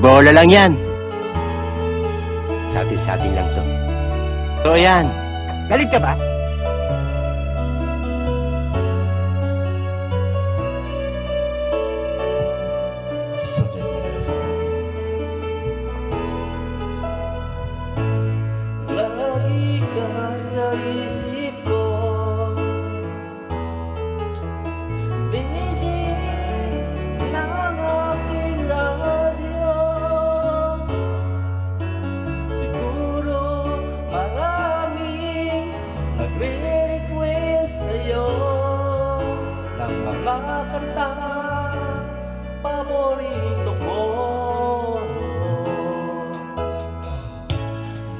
Bola lang yan. Sa atin lang to. So yan. Galit ka ba? Lagi ka sa isip ko, binigyan ng aking radyo. Siguro maraming nagre-request sa'yo ng mga kanta paborito ko.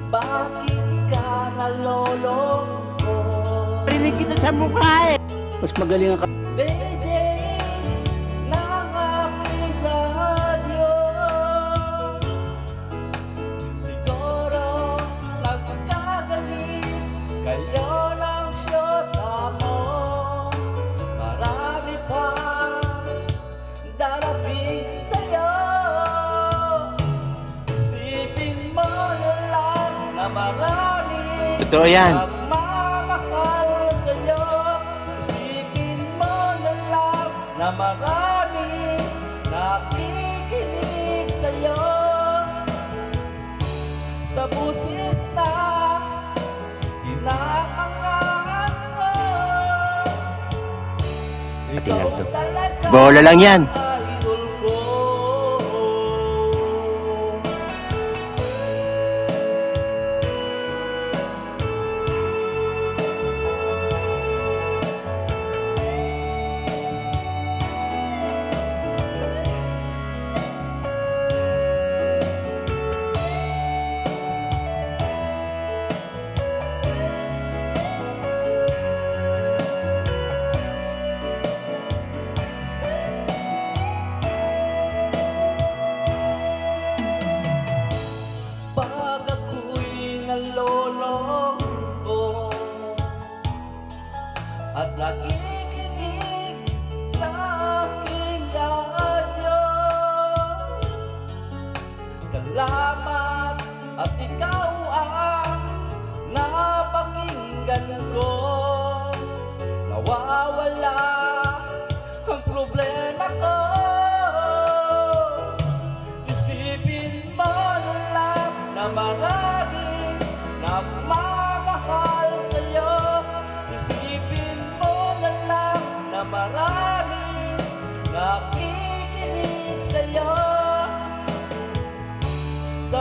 Bakit ka naloloko? Rinig kita sa mukha eh. Mas magaling ang DJ ng aking radyo, siguro nagkagaling kayo ng syota mo. Marami pa darating sa'yo. Isipin mo na lang na marami Totoo yan. nagmamahal sa'yo. Isipin mo na lang na marami nakikinig sa'yo. Sa busis na hinahangaan ko, Atin lang to. talaga Bola lang yan. idol ko. Pag ako'y naloloko at nakikinig sa aking radyo, salamat at ikaw ang napakinggan ko. Nawawala ang problema ko. Isipin mo na lang na maraming nagmamahal sa'yo. Isipin mo na lang na maraming nakikinig sa'yo. Sa